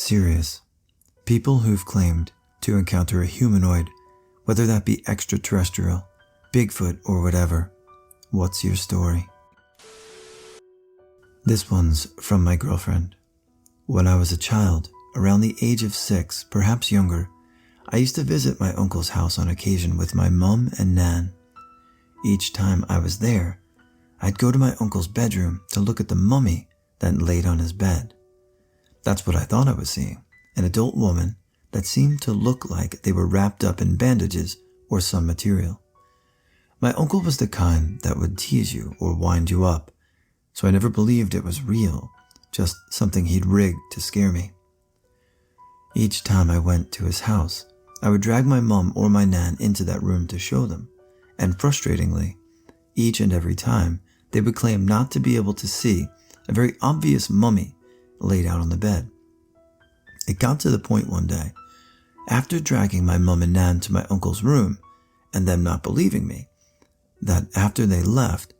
Serious. People who've claimed to encounter a humanoid, whether that be extraterrestrial, Bigfoot, or whatever. What's your story? This one's from my girlfriend. When I was a child, around the age of 6, perhaps younger, I used to visit my uncle's house on occasion with my mum and Nan. Each time I was there, I'd go to my uncle's bedroom to look at the mummy that laid on his bed. That's what I thought I was seeing, an adult woman that seemed to look like they were wrapped up in bandages or some material. My uncle was the kind that would tease you or wind you up, so I never believed it was real, just something he'd rigged to scare me. Each time I went to his house, I would drag my mum or my Nan into that room to show them, and frustratingly, each and every time, they would claim not to be able to see a very obvious mummy laid out on the bed. It got to the point one day, after dragging my mum and Nan to my uncle's room, and them not believing me, that after they left,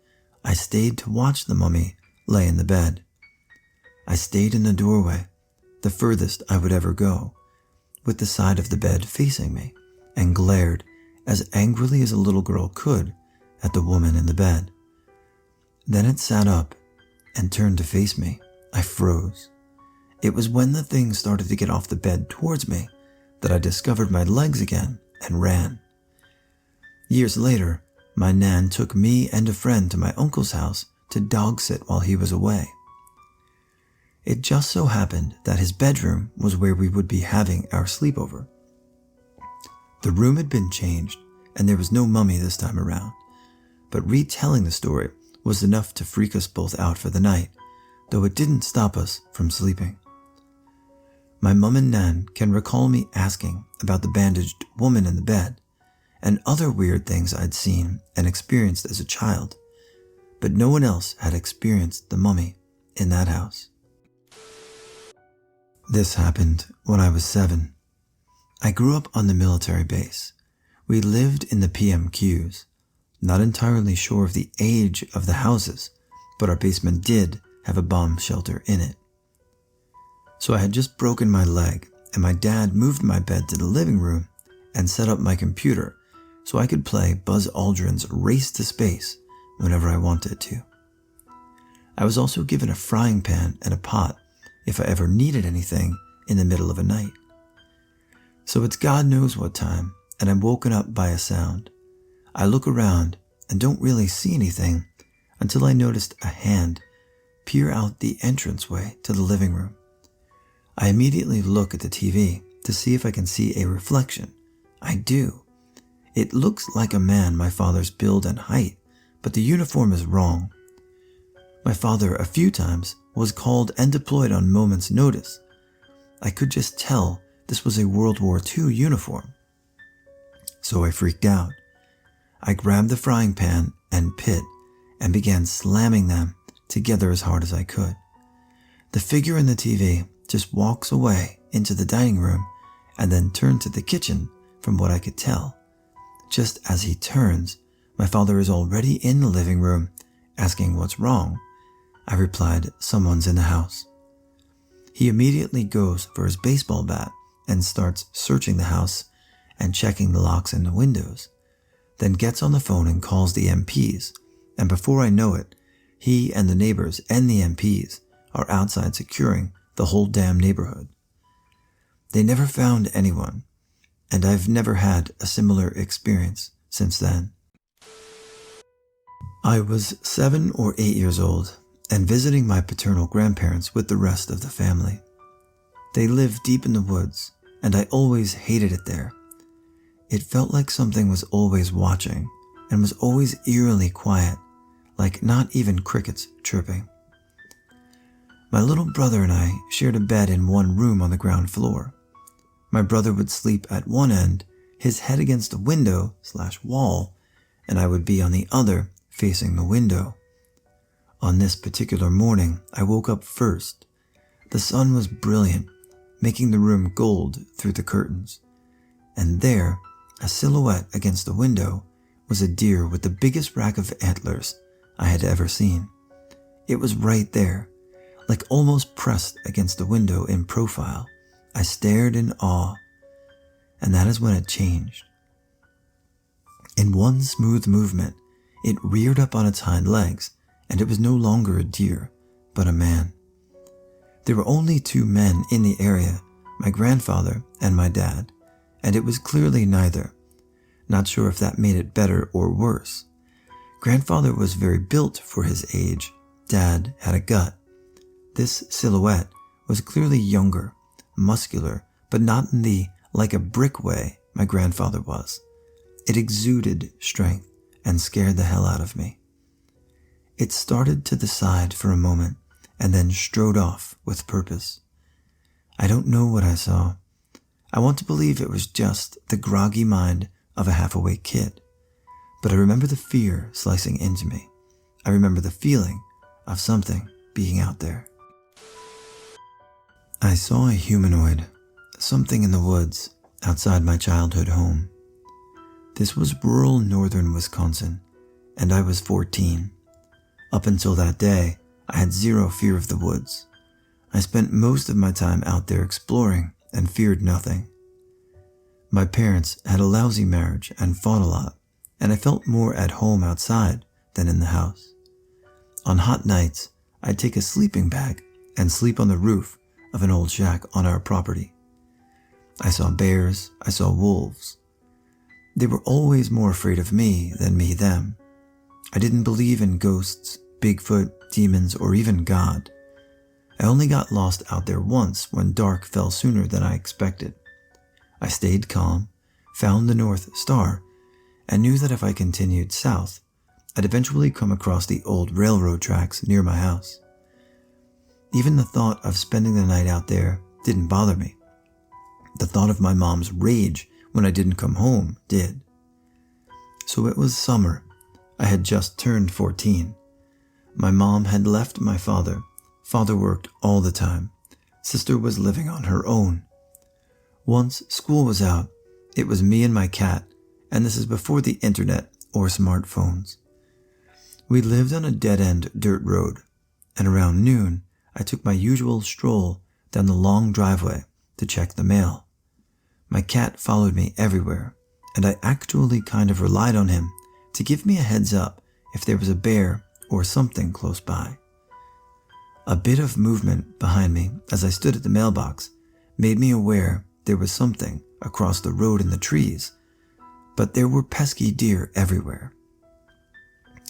I stayed to watch the mummy lay in the bed. I stayed in the doorway, the furthest I would ever go, with the side of the bed facing me, and glared as angrily as a little girl could at the woman in the bed. Then it sat up and turned to face me. I froze. It was when the thing started to get off the bed towards me that I discovered my legs again and ran. Years later, my Nan took me and a friend to my uncle's house to dog sit while he was away. It just so happened that his bedroom was where we would be having our sleepover. The room had been changed, and there was no mummy this time around, but retelling the story was enough to freak us both out for the night, though it didn't stop us from sleeping. My mum and Nan can recall me asking about the bandaged woman in the bed, and other weird things I'd seen and experienced as a child, but no one else had experienced the mummy in that house. This happened when I was 7. I grew up on the military base. We lived in the PMQs, not entirely sure of the age of the houses, but our basement did have a bomb shelter in it. So I had just broken my leg, and my dad moved my bed to the living room and set up my computer so I could play Buzz Aldrin's Race to Space whenever I wanted to. I was also given a frying pan and a pot if I ever needed anything in the middle of a night. So it's God knows what time, and I'm woken up by a sound. I look around and don't really see anything until I noticed a hand peer out the entranceway to the living room. I immediately look at the TV to see if I can see a reflection. I do. It looks like a man my father's build and height, but the uniform is wrong. My father, a few times, was called and deployed on moment's notice. I could just tell this was a World War II uniform. So I freaked out. I grabbed the frying pan and pit and began slamming them together as hard as I could. The figure in the TV just walks away into the dining room and then turned to the kitchen from what I could tell. Just as he turns, my father is already in the living room asking what's wrong. I replied, someone's in the house. He immediately goes for his baseball bat and starts searching the house and checking the locks and the windows, then gets on the phone and calls the MPs, and before I know it, he and the neighbors and the MPs are outside securing the whole damn neighborhood. They never found anyone, and I've never had a similar experience since then. I was 7 or 8 years old and visiting my paternal grandparents with the rest of the family. They lived deep in the woods, and I always hated it there. It felt like something was always watching and was always eerily quiet, like not even crickets chirping. My little brother and I shared a bed in one room on the ground floor. My brother would sleep at one end, his head against a window/wall, and I would be on the other, facing the window. On this particular morning, I woke up first. The sun was brilliant, making the room gold through the curtains. And there, a silhouette against the window, was a deer with the biggest rack of antlers I had ever seen. It was right there, like almost pressed against the window in profile, I stared in awe, and that is when it changed. In one smooth movement, it reared up on its hind legs, and it was no longer a deer, but a man. There were only two men in the area, my grandfather and my dad, and it was clearly neither. Not sure if that made it better or worse. Grandfather was very built for his age. Dad had a gut. This silhouette was clearly younger, muscular, but not in the like a brick way my grandfather was. It exuded strength and scared the hell out of me. It started to the side for a moment and then strode off with purpose. I don't know what I saw. I want to believe it was just the groggy mind of a half-awake kid. But I remember the fear slicing into me. I remember the feeling of something being out there. I saw a humanoid, something in the woods outside my childhood home. This was rural northern Wisconsin, and I was 14. Up until that day, I had zero fear of the woods. I spent most of my time out there exploring and feared nothing. My parents had a lousy marriage and fought a lot, and I felt more at home outside than in the house. On hot nights, I'd take a sleeping bag and sleep on the roof of an old shack on our property. I saw bears, I saw wolves. They were always more afraid of me than me them. I didn't believe in ghosts, Bigfoot, demons, or even God. I only got lost out there once when dark fell sooner than I expected. I stayed calm, found the North Star, and knew that if I continued south, I'd eventually come across the old railroad tracks near my house. Even the thought of spending the night out there didn't bother me. The thought of my mom's rage when I didn't come home did. So it was summer. I had just turned 14. My mom had left my father. Father worked all the time. Sister was living on her own. Once school was out, it was me and my cat, and this is before the internet or smartphones. We lived on a dead-end dirt road, and around noon, I took my usual stroll down the long driveway to check the mail. My cat followed me everywhere, and I actually kind of relied on him to give me a heads up if there was a bear or something close by. A bit of movement behind me as I stood at the mailbox made me aware there was something across the road in the trees, but there were pesky deer everywhere.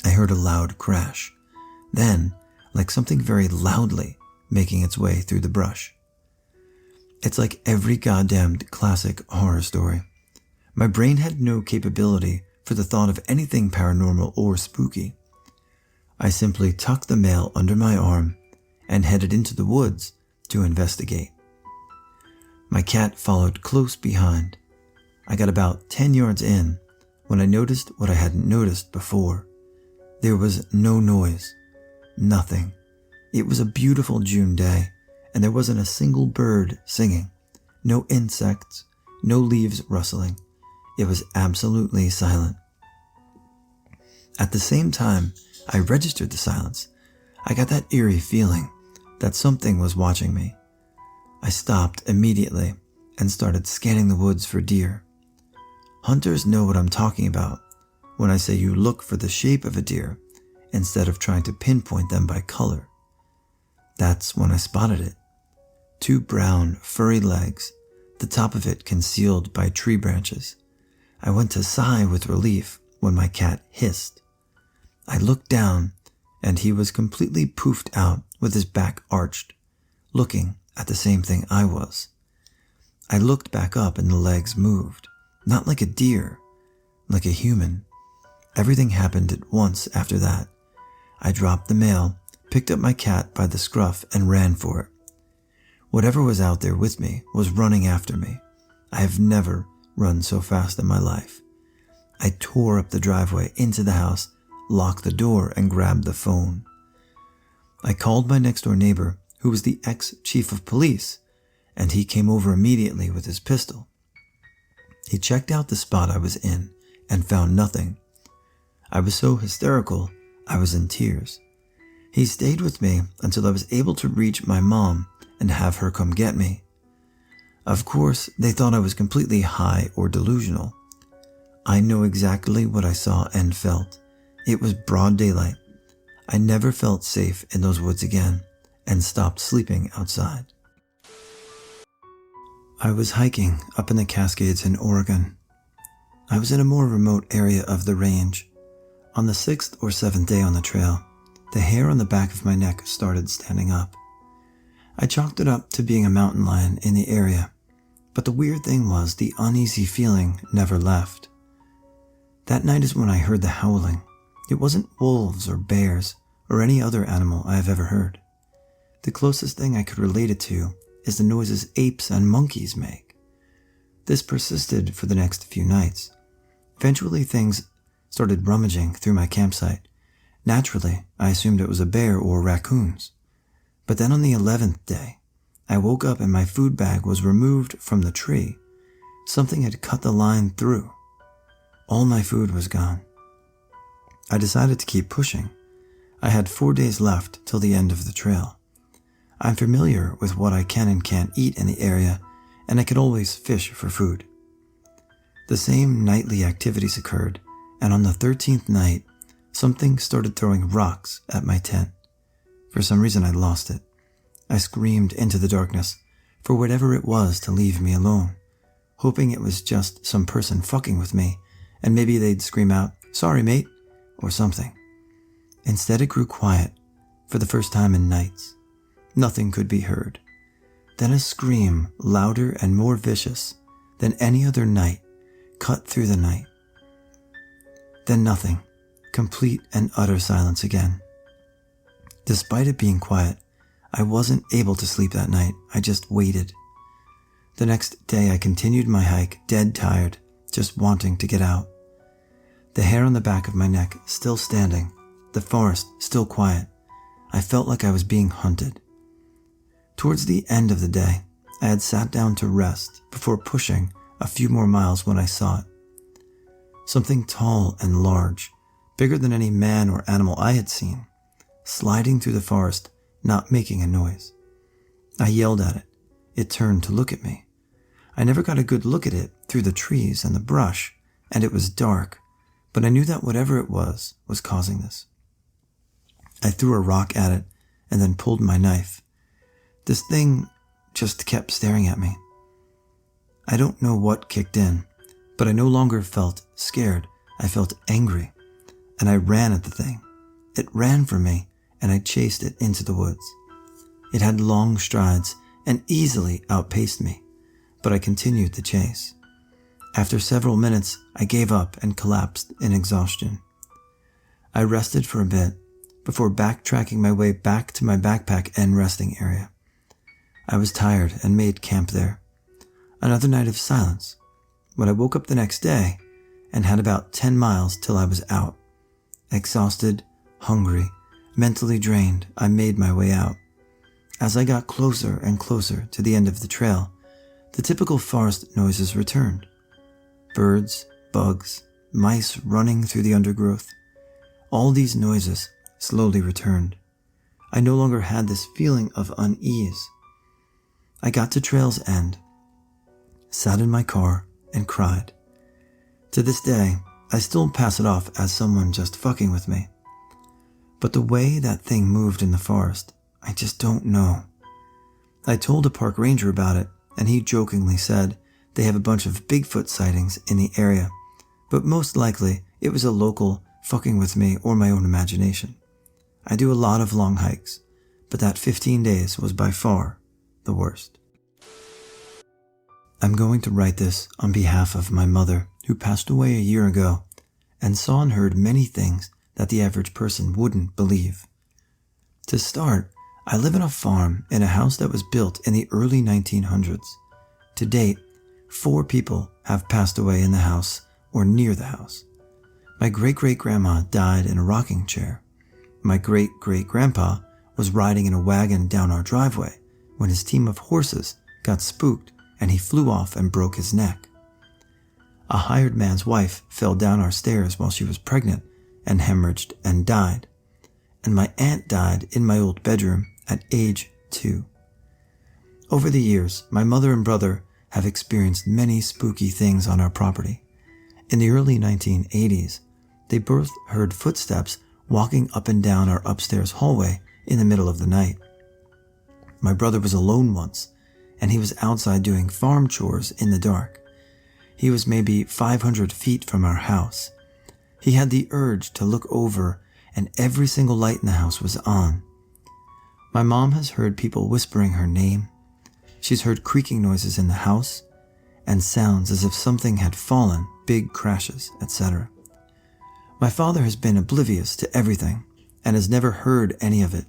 I heard a loud crash, then like something very loudly making its way through the brush. It's like every goddamned classic horror story. My brain had no capability for the thought of anything paranormal or spooky. I simply tucked the mail under my arm and headed into the woods to investigate. My cat followed close behind. I got about 10 yards in when I noticed what I hadn't noticed before. There was no noise, nothing. It was a beautiful June day, and there wasn't a single bird singing, no insects, no leaves rustling. It was absolutely silent. At the same time I registered the silence, I got that eerie feeling that something was watching me. I stopped immediately and started scanning the woods for deer. Hunters know what I'm talking about when I say you look for the shape of a deer instead of trying to pinpoint them by color. That's when I spotted it. 2 brown, furry legs, the top of it concealed by tree branches. I went to sigh with relief when my cat hissed. I looked down, and he was completely poofed out with his back arched, looking at the same thing I was. I looked back up and the legs moved, not like a deer, like a human. Everything happened at once after that. I dropped the mail, picked up my cat by the scruff, and ran for it. Whatever was out there with me was running after me. I have never run so fast in my life. I tore up the driveway into the house, locked the door, and grabbed the phone. I called my next-door neighbor, who was the ex-chief of police, and he came over immediately with his pistol. He checked out the spot I was in and found nothing. I was so hysterical, I was in tears. He stayed with me until I was able to reach my mom and have her come get me. Of course, they thought I was completely high or delusional. I know exactly what I saw and felt. It was broad daylight. I never felt safe in those woods again and stopped sleeping outside. I was hiking up in the Cascades in Oregon. I was in a more remote area of the range. On the 6th or 7th day on the trail, the hair on the back of my neck started standing up. I chalked it up to being a mountain lion in the area, but the weird thing was the uneasy feeling never left. That night is when I heard the howling. It wasn't wolves or bears or any other animal I have ever heard. The closest thing I could relate it to is the noises apes and monkeys make. This persisted for the next few nights. Eventually things started rummaging through my campsite. Naturally, I assumed it was a bear or raccoons. But then on the 11th day, I woke up and my food bag was removed from the tree. Something had cut the line through. All my food was gone. I decided to keep pushing. I had 4 days left till the end of the trail. I'm familiar with what I can and can't eat in the area, and I could always fish for food. The same nightly activities occurred, and on the 13th night, something started throwing rocks at my tent. For some reason, I lost it. I screamed into the darkness for whatever it was to leave me alone, hoping it was just some person fucking with me, and maybe they'd scream out, "Sorry, mate," or something. Instead, it grew quiet for the first time in nights. Nothing could be heard. Then a scream, louder and more vicious than any other night, cut through the night. Then nothing, complete and utter silence again. Despite it being quiet, I wasn't able to sleep that night. I just waited. The next day I continued my hike, dead tired, just wanting to get out. The hair on the back of my neck still standing, the forest still quiet. I felt like I was being hunted. Towards the end of the day, I had sat down to rest before pushing a few more miles when I saw it. Something tall and large, bigger than any man or animal I had seen, sliding through the forest, not making a noise. I yelled at it. It turned to look at me. I never got a good look at it through the trees and the brush, and it was dark, but I knew that whatever it was causing this. I threw a rock at it and then pulled my knife. This thing just kept staring at me. I don't know what kicked in, but I no longer felt scared. I felt angry, and I ran at the thing. It ran from me, and I chased it into the woods. It had long strides and easily outpaced me, but I continued the chase. After several minutes, I gave up and collapsed in exhaustion. I rested for a bit before backtracking my way back to my backpack and resting area. I was tired and made camp there. Another night of silence, when I woke up the next day and had about 10 miles till I was out. Exhausted, hungry, mentally drained, I made my way out. As I got closer and closer to the end of the trail, the typical forest noises returned. Birds, bugs, mice running through the undergrowth. All these noises slowly returned. I no longer had this feeling of unease. I got to trail's end, sat in my car, and cried. To this day, I still pass it off as someone just fucking with me. But the way that thing moved in the forest, I just don't know. I told a park ranger about it, and he jokingly said they have a bunch of Bigfoot sightings in the area, but most likely it was a local fucking with me or my own imagination. I do a lot of long hikes, but that 15 days was by far the worst. I'm going to write this on behalf of my mother, who passed away a year ago and saw and heard many things that the average person wouldn't believe. To start, I live in a farm in a house that was built in the early 1900s. To date, 4 people have passed away in the house or near the house. My great-great-grandma died in a rocking chair. My great-great-grandpa was riding in a wagon down our driveway when his team of horses got spooked and he flew off and broke his neck. A hired man's wife fell down our stairs while she was pregnant and hemorrhaged and died. And my aunt died in my old bedroom at age 2. Over the years, my mother and brother have experienced many spooky things on our property. In the early 1980s, they both heard footsteps walking up and down our upstairs hallway in the middle of the night. My brother was alone once, and he was outside doing farm chores in the dark. He was maybe 500 feet from our house. He had the urge to look over, and every single light in the house was on. My mom has heard people whispering her name. She's heard creaking noises in the house, and sounds as if something had fallen, big crashes, etc. My father has been oblivious to everything, and has never heard any of it.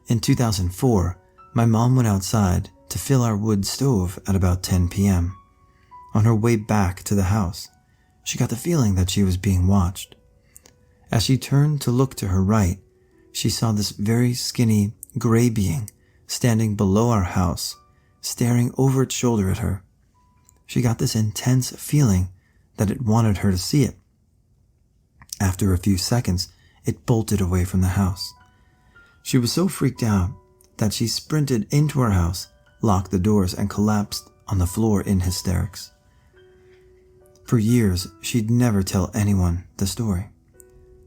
In 2004, my mom went outside to fill our wood stove at about 10 p.m. On her way back to the house, she got the feeling that she was being watched. As she turned to look to her right, she saw this very skinny, gray being standing below our house, staring over its shoulder at her. She got this intense feeling that it wanted her to see it. After a few seconds, it bolted away from the house. She was so freaked out that she sprinted into our house, locked the doors, and collapsed on the floor in hysterics. For years, she'd never tell anyone the story.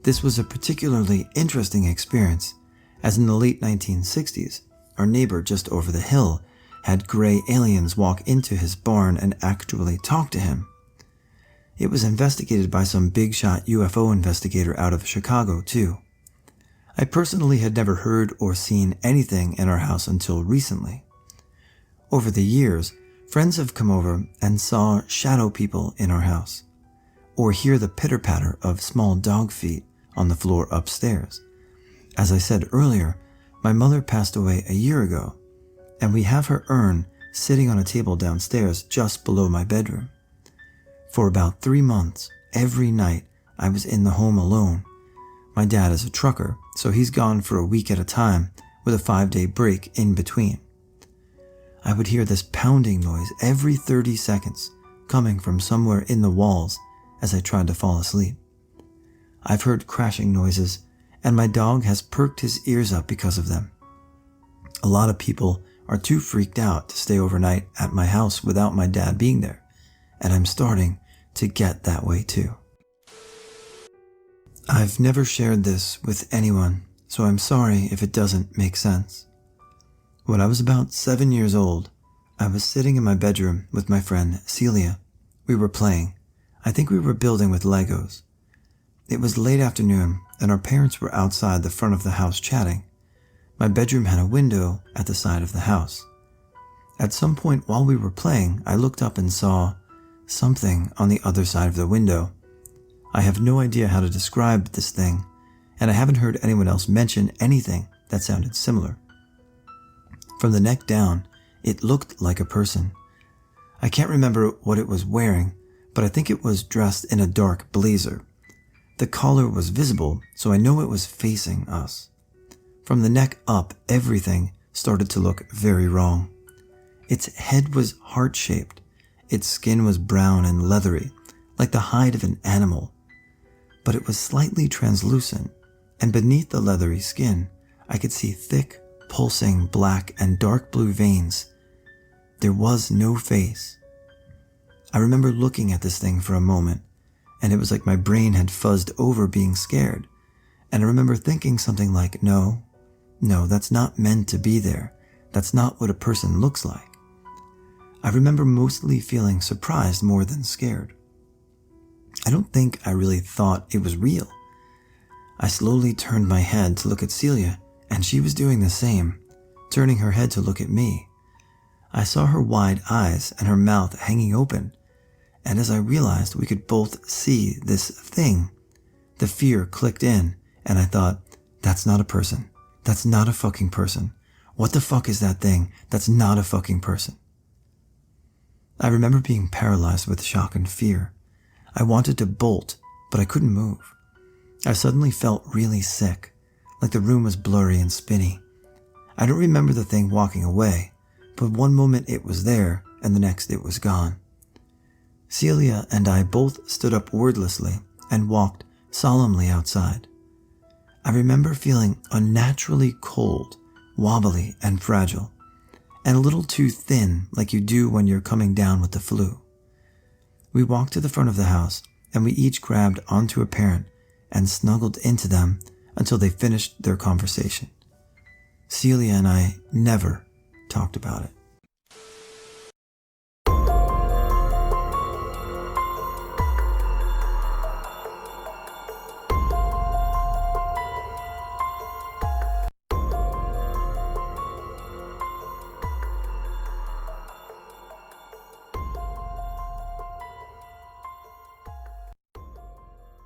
This was a particularly interesting experience, as in the late 1960s, our neighbor just over the hill had gray aliens walk into his barn and actually talk to him. It was investigated by some big-shot UFO investigator out of Chicago, too. I personally had never heard or seen anything in our house until recently. Over the years, friends have come over and saw shadow people in our house, or hear the pitter-patter of small dog feet on the floor upstairs. As I said earlier, my mother passed away a year ago, and we have her urn sitting on a table downstairs just below my bedroom. For about 3 months, every night, I was in the home alone. My dad is a trucker, so he's gone for a week at a time with a 5-day break in between. I would hear this pounding noise every 30 seconds coming from somewhere in the walls as I tried to fall asleep. I've heard crashing noises, and my dog has perked his ears up because of them. A lot of people are too freaked out to stay overnight at my house without my dad being there, and I'm starting to get that way too. I've never shared this with anyone, so I'm sorry if it doesn't make sense. When I was about 7 years old, I was sitting in my bedroom with my friend Celia. We were playing. I think we were building with Legos. It was late afternoon, and our parents were outside the front of the house chatting. My bedroom had a window at the side of the house. At some point while we were playing, I looked up and saw something on the other side of the window. I have no idea how to describe this thing, and I haven't heard anyone else mention anything that sounded similar. From the neck down, it looked like a person. I can't remember what it was wearing, but I think it was dressed in a dark blazer. The collar was visible, so I know it was facing us. From the neck up, everything started to look very wrong. Its head was heart-shaped. Its skin was brown and leathery, like the hide of an animal. But it was slightly translucent, and beneath the leathery skin, I could see thick, pulsing black and dark blue veins. There was no face. I remember looking at this thing for a moment, and it was like my brain had fuzzed over being scared. And I remember thinking something like, no, that's not meant to be there. That's not what a person looks like. I remember mostly feeling surprised more than scared. I don't think I really thought it was real. I slowly turned my head to look at Celia, and she was doing the same, turning her head to look at me. I saw her wide eyes and her mouth hanging open, and as I realized we could both see this thing, the fear clicked in, and I thought, that's not a person. That's not a fucking person. What the fuck is that thing? That's not a fucking person. I remember being paralyzed with shock and fear. I wanted to bolt, but I couldn't move. I suddenly felt really sick, like the room was blurry and spinny. I don't remember the thing walking away, but one moment it was there, and the next it was gone. Celia and I both stood up wordlessly and walked solemnly outside. I remember feeling unnaturally cold, wobbly, and fragile, and a little too thin like you do when you're coming down with the flu. We walked to the front of the house and we each grabbed onto a parent and snuggled into them until they finished their conversation. Celia and I never talked about it.